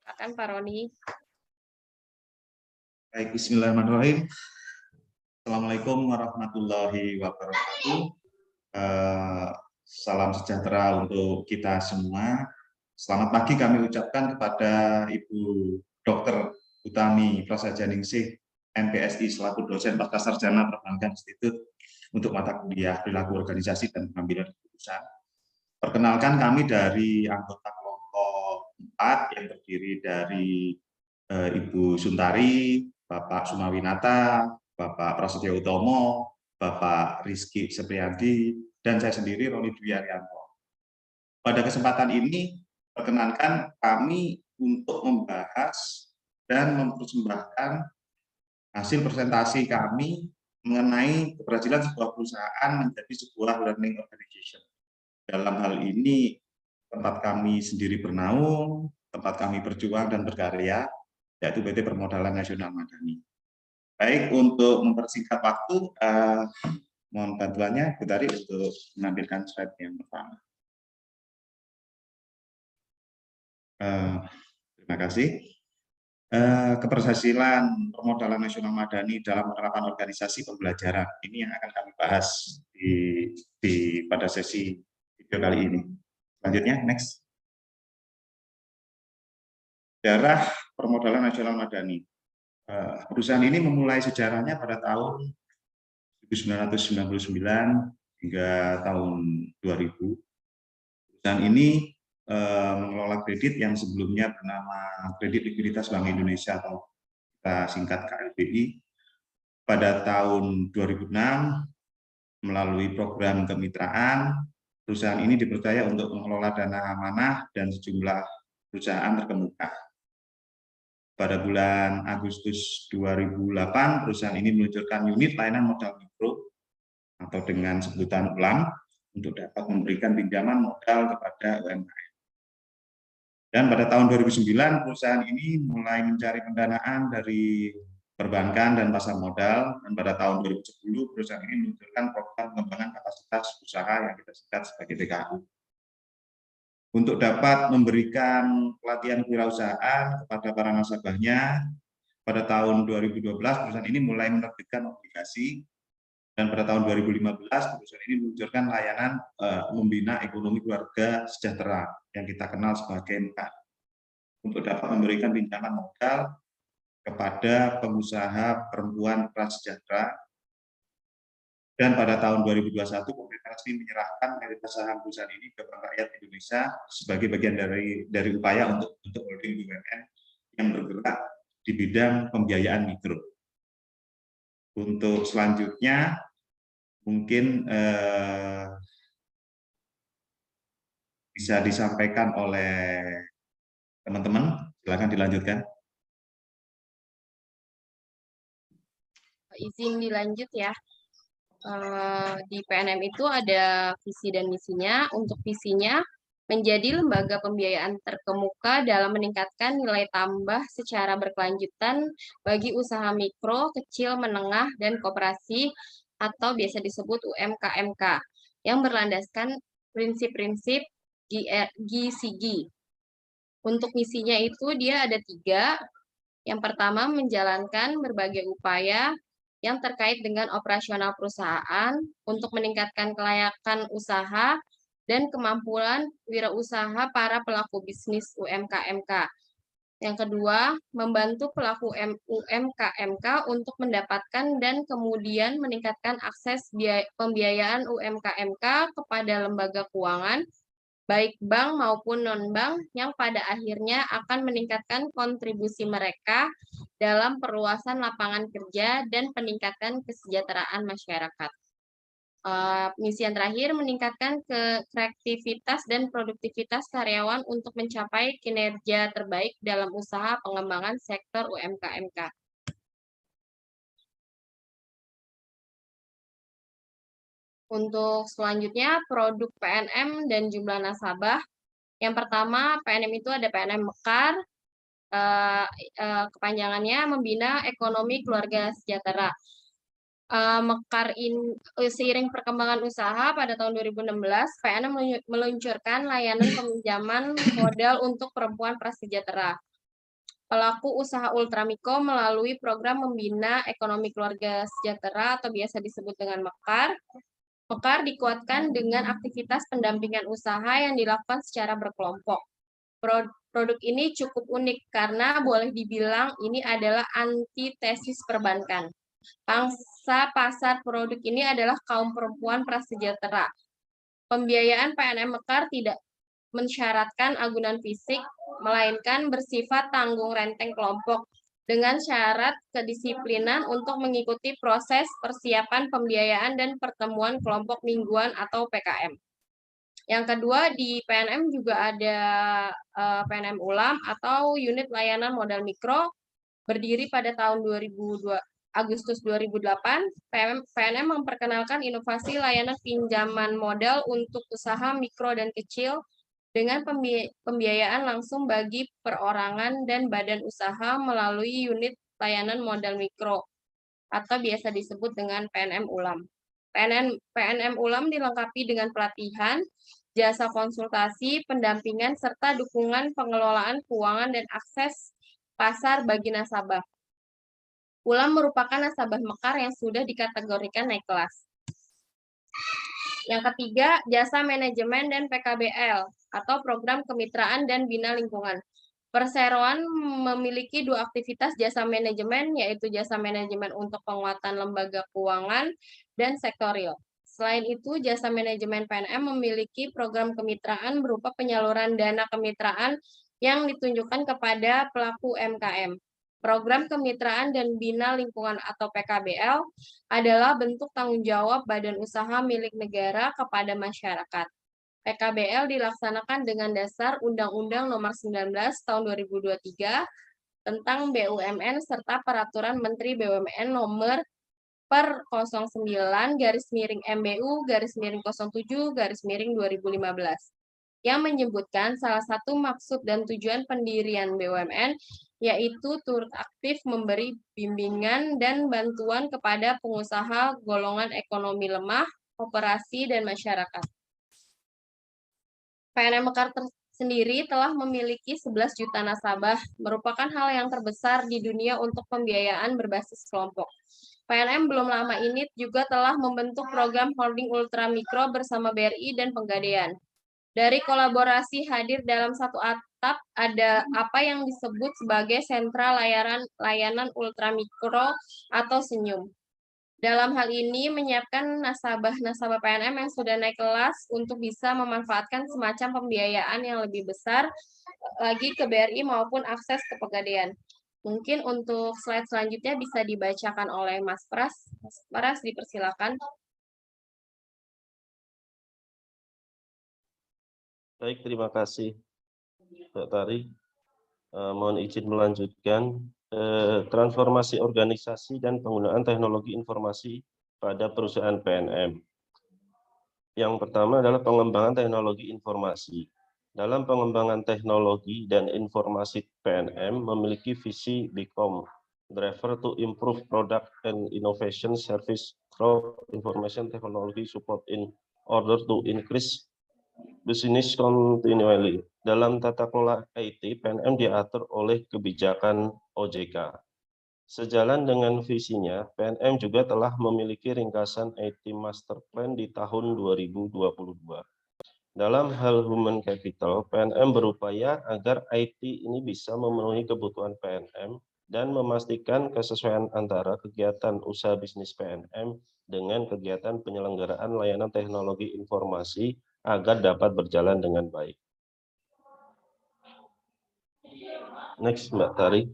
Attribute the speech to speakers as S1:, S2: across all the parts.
S1: Silakan Pak Roni.
S2: Baik, bismillahirrahmanirrahim. Assalamualaikum warahmatullahi wabarakatuh. Salam sejahtera untuk kita semua. Selamat pagi kami ucapkan kepada Ibu Dr. Utami Prasajaningsih, MPSI, selaku dosen Pascasarjana Perbankan Institut untuk mata kuliah perilaku organisasi dan pengambilan keputusan. Perkenalkan, kami dari anggota kelompok 4 yang terdiri dari Ibu Suntari, Bapak Sumawinata, Bapak Prasetyo Utomo, Bapak Rizky Sepriandi, dan saya sendiri Roni Dwi Arianto. Pada kesempatan ini, perkenankan kami untuk membahas dan mempersembahkan hasil presentasi kami mengenai keberhasilan sebuah perusahaan menjadi sebuah learning organization. Dalam hal ini, tempat kami sendiri bernaung, tempat kami berjuang dan berkarya, yaitu PT Permodalan Nasional Madani. Baik, untuk mempersingkat waktu, mohon bantuannya Bu Tari untuk menampilkan slide yang pertama. Terima kasih. Keberhasilan Permodalan Nasional Madani dalam penerapan organisasi pembelajaran, ini yang akan kami bahas pada sesi video kali ini. Selanjutnya, next. Sejarah Permodalan Nasional Madani. Perusahaan ini memulai sejarahnya pada tahun 1999 hingga tahun 2000. Perusahaan ini mengelola kredit yang sebelumnya bernama Kredit Likuiditas Bank Indonesia atau kita singkat KLBI. Pada tahun 2006, melalui program kemitraan, perusahaan ini dipercaya untuk mengelola dana amanah dan sejumlah perusahaan terkemuka. Pada bulan Agustus 2008, perusahaan ini meluncurkan unit layanan modal mikro atau dengan sebutan ULAM untuk dapat memberikan pinjaman modal kepada UMKM. Dan pada tahun 2009, perusahaan ini mulai mencari pendanaan dari perbankan dan pasar modal, dan pada tahun 2010, perusahaan ini meluncurkan program pengembangan kapasitas usaha yang kita singkat sebagai PKU. Untuk dapat memberikan pelatihan kewirausahaan kepada para nasabahnya, pada tahun 2012, perusahaan ini mulai menerbitkan obligasi, dan pada tahun 2015, perusahaan ini meluncurkan layanan membina ekonomi keluarga sejahtera yang kita kenal sebagai MK, untuk dapat memberikan pinjaman modal kepada pengusaha perempuan prasejahtera. Dan pada tahun 2021, pemerintah resmi menyerahkan mayoritas saham perusahaan ini ke Bank Rakyat Indonesia sebagai bagian dari upaya untuk holding BUMN yang bergerak di bidang pembiayaan mikro. Untuk selanjutnya, mungkin bisa disampaikan oleh teman-teman. Silakan dilanjutkan.
S1: Izin dilanjut ya. Di PNM itu ada visi dan misinya. Untuk visinya, menjadi lembaga pembiayaan terkemuka dalam meningkatkan nilai tambah secara berkelanjutan bagi usaha mikro, kecil, menengah, dan koperasi atau biasa disebut UMKMK yang berlandaskan prinsip-prinsip GCG. Untuk misinya itu dia ada 3. Yang pertama, menjalankan berbagai upaya yang terkait dengan operasional perusahaan untuk meningkatkan kelayakan usaha dan kemampuan wirausaha para pelaku bisnis UMKMK. Yang kedua, membantu pelaku UMKMK untuk mendapatkan dan kemudian meningkatkan akses pembiayaan UMKMK kepada lembaga keuangan, baik bank maupun non-bank, yang pada akhirnya akan meningkatkan kontribusi mereka dalam perluasan lapangan kerja dan peningkatan kesejahteraan masyarakat. Misi yang terakhir, meningkatkan kreativitas dan produktivitas karyawan untuk mencapai kinerja terbaik dalam usaha pengembangan sektor UMKMK. Untuk selanjutnya, produk PNM dan jumlah nasabah. Yang pertama, PNM itu ada PNM Mekar, kepanjangannya Membina Ekonomi Keluarga Sejahtera. Mekar seiring perkembangan usaha pada tahun 2016, PNM meluncurkan layanan peminjaman modal untuk perempuan prasejahtera. pelaku usaha ultramikro melalui program membina ekonomi keluarga sejahtera atau biasa disebut dengan MEKAR. MEKAR dikuatkan dengan aktivitas pendampingan usaha yang dilakukan secara berkelompok. Produk ini cukup unik karena boleh dibilang ini adalah antitesis perbankan. Pangsa pasar produk ini adalah kaum perempuan prasejahtera. Pembiayaan PNM MEKAR tidak mensyaratkan agunan fisik, melainkan bersifat tanggung renteng kelompok dengan syarat kedisiplinan untuk mengikuti proses persiapan pembiayaan dan pertemuan kelompok mingguan atau PKM. Yang kedua, di PNM juga ada PNM Ulam atau Unit Layanan Modal Mikro, berdiri pada tahun 2002, Agustus 2008, PNM memperkenalkan inovasi layanan pinjaman modal untuk usaha mikro dan kecil dengan pembiayaan langsung bagi perorangan dan badan usaha melalui unit layanan modal mikro atau biasa disebut dengan PNM Ulam. PNM Ulam dilengkapi dengan pelatihan, jasa konsultasi, pendampingan, serta dukungan pengelolaan keuangan dan akses pasar bagi nasabah. Ulam merupakan nasabah MEKAR yang sudah dikategorikan naik kelas. Yang ketiga, jasa manajemen dan PKBL atau program kemitraan dan bina lingkungan. Perseroan memiliki dua aktivitas jasa manajemen, yaitu jasa manajemen untuk penguatan lembaga keuangan dan sektor real. Selain itu, jasa manajemen PNM memiliki program kemitraan berupa penyaluran dana kemitraan yang ditunjukkan kepada pelaku UMKM. Program kemitraan dan bina lingkungan atau PKBL adalah bentuk tanggung jawab badan usaha milik negara kepada masyarakat. PKBL dilaksanakan dengan dasar Undang-Undang Nomor 19 Tahun 2023 tentang BUMN serta Peraturan Menteri BUMN Nomor per 09/MBU/07/2015 yang menyebutkan salah satu maksud dan tujuan pendirian BUMN yaitu turut aktif memberi bimbingan dan bantuan kepada pengusaha golongan ekonomi lemah, koperasi, dan masyarakat. PNM MEKAR sendiri telah memiliki 11 juta nasabah, merupakan hal yang terbesar di dunia untuk pembiayaan berbasis kelompok. PNM belum lama ini juga telah membentuk program holding ultramikro bersama BRI dan Pegadaian. Dari kolaborasi hadir dalam satu atap ada apa yang disebut sebagai sentra layanan ultramikro atau Senyum. Dalam hal ini, menyiapkan nasabah-nasabah PNM yang sudah naik kelas untuk bisa memanfaatkan semacam pembiayaan yang lebih besar lagi ke BRI maupun akses ke Pegadaian. Mungkin untuk slide selanjutnya bisa dibacakan oleh Mas Pras. Mas Pras, dipersilakan.
S3: Baik, terima kasih, Mbak Tari. Mohon izin melanjutkan. Transformasi organisasi dan penggunaan teknologi informasi pada perusahaan PNM. Yang pertama adalah pengembangan teknologi informasi. Dalam pengembangan teknologi dan informasi PNM memiliki visi become driver to improve product and innovation service through information technology support in order to increase business continually. Dalam tata kelola IT, PNM diatur oleh kebijakan OJK. Sejalan dengan visinya, PNM juga telah memiliki ringkasan IT Master Plan di tahun 2022. Dalam hal human capital, PNM berupaya agar IT ini bisa memenuhi kebutuhan PNM dan memastikan kesesuaian antara kegiatan usaha bisnis PNM dengan kegiatan penyelenggaraan layanan teknologi informasi agar dapat berjalan dengan baik. Next, Mbak Tari.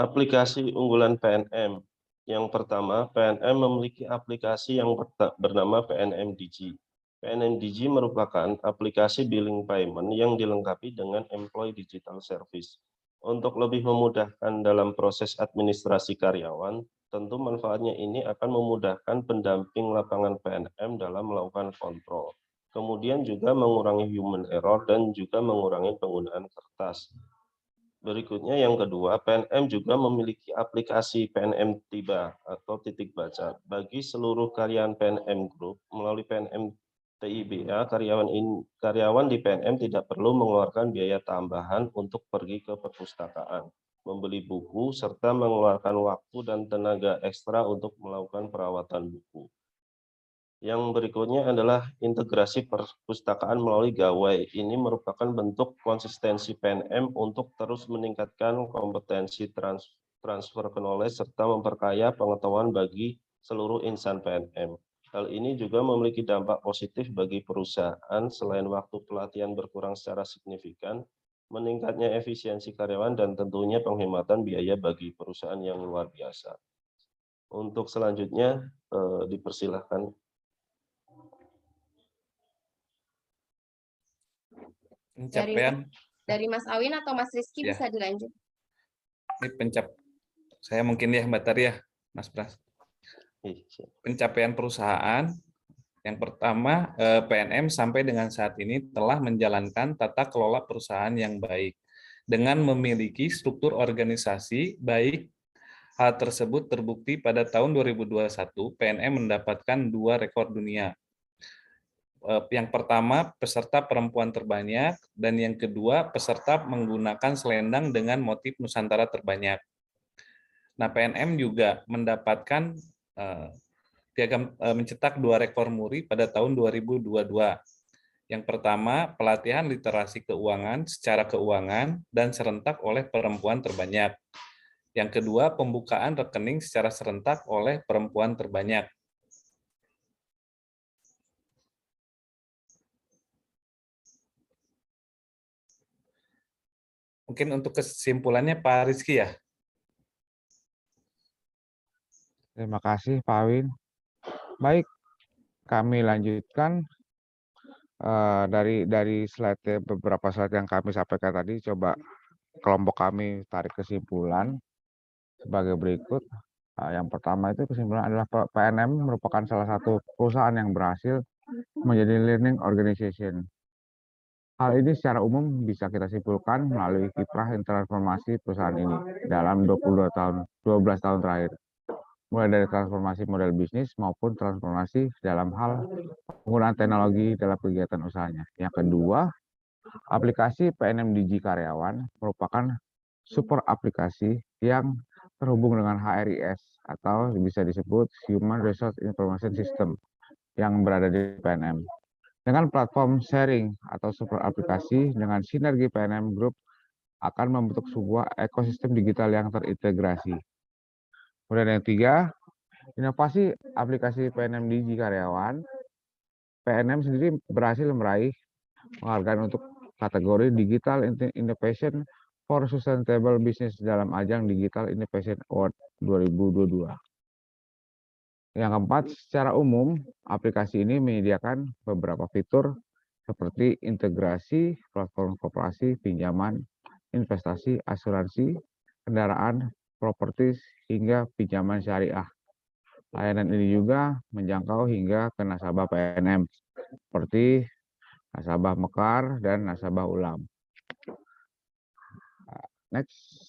S3: Aplikasi unggulan PNM. Yang pertama, PNM memiliki aplikasi yang bernama PNM Digi. PNM Digi merupakan aplikasi billing payment yang dilengkapi dengan Employee Digital Service. Untuk lebih memudahkan dalam proses administrasi karyawan, tentu manfaatnya ini akan memudahkan pendamping lapangan PNM dalam melakukan kontrol. Kemudian juga mengurangi human error dan juga mengurangi penggunaan kertas. Berikutnya yang kedua, PNM juga memiliki aplikasi PNM Tiba atau titik baca bagi seluruh karyawan PNM Group. Melalui PNM TIBA, karyawan di PNM tidak perlu mengeluarkan biaya tambahan untuk pergi ke perpustakaan, membeli buku, serta mengeluarkan waktu dan tenaga ekstra untuk melakukan perawatan buku. Yang berikutnya adalah integrasi perpustakaan melalui gawai. Ini merupakan bentuk konsistensi PNM untuk terus meningkatkan kompetensi transfer knowledge serta memperkaya pengetahuan bagi seluruh insan PNM. Hal ini juga memiliki dampak positif bagi perusahaan selain waktu pelatihan berkurang secara signifikan, meningkatnya efisiensi karyawan, dan tentunya penghematan biaya bagi perusahaan yang luar biasa. Untuk selanjutnya, dipersilahkan.
S4: Pencapaian
S1: Dari Mas Awin atau Mas Rizky
S4: Ya.
S1: bisa dilanjut.
S4: ini saya mungkin ya Mbak Tari ya, Mas Pras. Pencapaian perusahaan yang pertama, PNM sampai dengan saat ini telah menjalankan tata kelola perusahaan yang baik dengan memiliki struktur organisasi baik. Hal tersebut terbukti pada tahun 2021 PNM mendapatkan 2 rekor dunia. Yang pertama, peserta perempuan terbanyak, dan yang kedua, peserta menggunakan selendang dengan motif Nusantara terbanyak. Nah, PNM juga mendapatkan mencetak 2 rekor muri pada tahun 2022. Yang pertama, pelatihan literasi keuangan secara keuangan dan serentak oleh perempuan terbanyak. Yang kedua, pembukaan rekening secara serentak oleh perempuan terbanyak. Mungkin untuk kesimpulannya Pak Rizky ya.
S5: Terima kasih Pak Awin. Baik, kami lanjutkan dari slide beberapa slide yang kami sampaikan tadi. Coba kelompok kami tarik kesimpulan sebagai berikut. Yang pertama itu kesimpulan adalah PNM merupakan salah satu perusahaan yang berhasil menjadi learning organization. Hal ini secara umum bisa kita simpulkan melalui kiprah transformasi perusahaan ini dalam 12 tahun terakhir. Mulai dari transformasi model bisnis maupun transformasi dalam hal penggunaan teknologi dalam kegiatan usahanya. Yang kedua, aplikasi PNM Digi Karyawan merupakan super aplikasi yang terhubung dengan HRIS atau bisa disebut Human Resource Information System yang berada di PNM. Dengan platform sharing atau super aplikasi dengan sinergi PNM Group akan membentuk sebuah ekosistem digital yang terintegrasi. Kemudian yang tiga, inovasi aplikasi PNM Digi Karyawan. PNM sendiri berhasil meraih penghargaan untuk kategori Digital Innovation for Sustainable Business dalam ajang Digital Innovation Award 2022. Yang keempat, secara umum, aplikasi ini menyediakan beberapa fitur seperti integrasi, platform koperasi, pinjaman, investasi, asuransi, kendaraan, properti, hingga pinjaman syariah. Layanan ini juga menjangkau hingga ke nasabah PNM, seperti nasabah Mekar dan nasabah Ulam. Next.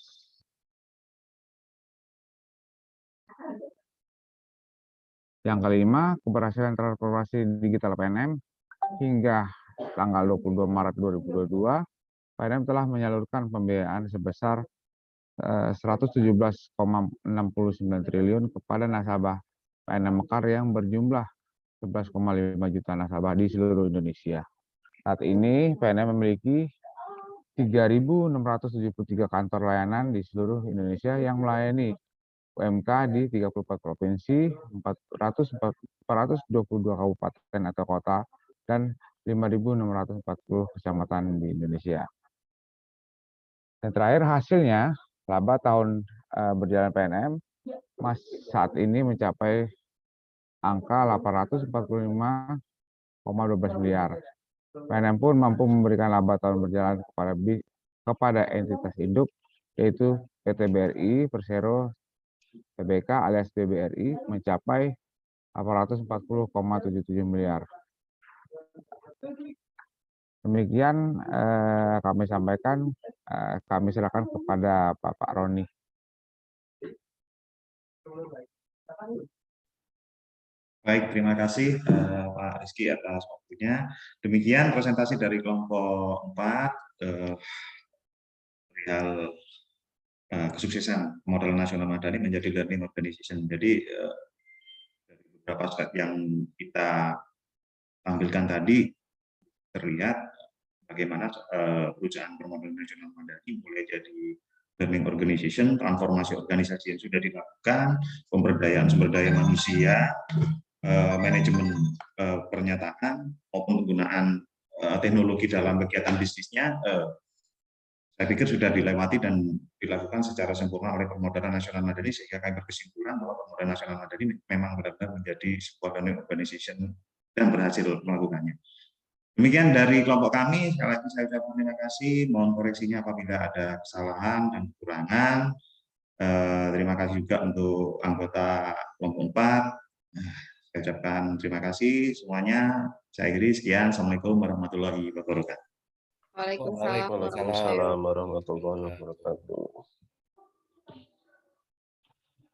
S5: Yang kelima, keberhasilan transformasi digital PNM hingga tanggal 22 Maret 2022, PNM telah menyalurkan pembiayaan sebesar 117,69 triliun kepada nasabah PNM Mekar yang berjumlah 11,5 juta nasabah di seluruh Indonesia. Saat ini PNM memiliki 3.673 kantor layanan di seluruh Indonesia yang melayani UMK di 34 provinsi, 422 kabupaten atau kota, dan 5.640 kecamatan di Indonesia. Dan terakhir hasilnya, laba tahun berjalan PNM saat ini mencapai angka 845,12 miliar. PNM pun mampu memberikan laba tahun berjalan kepada entitas induk, yaitu PT BRI, Persero, TBK alias BBRI mencapai 840,77 miliar. Demikian kami sampaikan, kami silakan kepada Bapak Roni.
S2: Baik, terima kasih Pak Rizky atas waktunya. Demikian presentasi dari kelompok 4 perihal kesuksesan model nasional madani menjadi learning organization. Jadi dari beberapa slide yang kita tampilkan tadi terlihat bagaimana perusahaan bermodel nasional madani mulai jadi learning organization, transformasi organisasi yang sudah dilakukan, pemberdayaan sumber daya manusia, manajemen pernyataan maupun penggunaan teknologi dalam kegiatan bisnisnya, saya pikir sudah dilewati dan dilakukan secara sempurna oleh Permodalan Nasional Madani, sehingga kami berkesimpulan bahwa Permodalan Nasional Madani memang benar-benar menjadi sebuah learning organization dan berhasil melakukannya. Demikian dari kelompok kami, sekali lagi saya ucapkan terima kasih, mohon koreksinya apabila ada kesalahan dan kekurangan. Terima kasih juga untuk anggota kelompok 4. Saya ucapkan terima kasih semuanya. Saya akhiri, sekian. Assalamualaikum warahmatullahi wabarakatuh.
S1: Waalaikumsalam warahmatullahi
S3: Waalaikumsalam warahmatullahi wabarakatuh.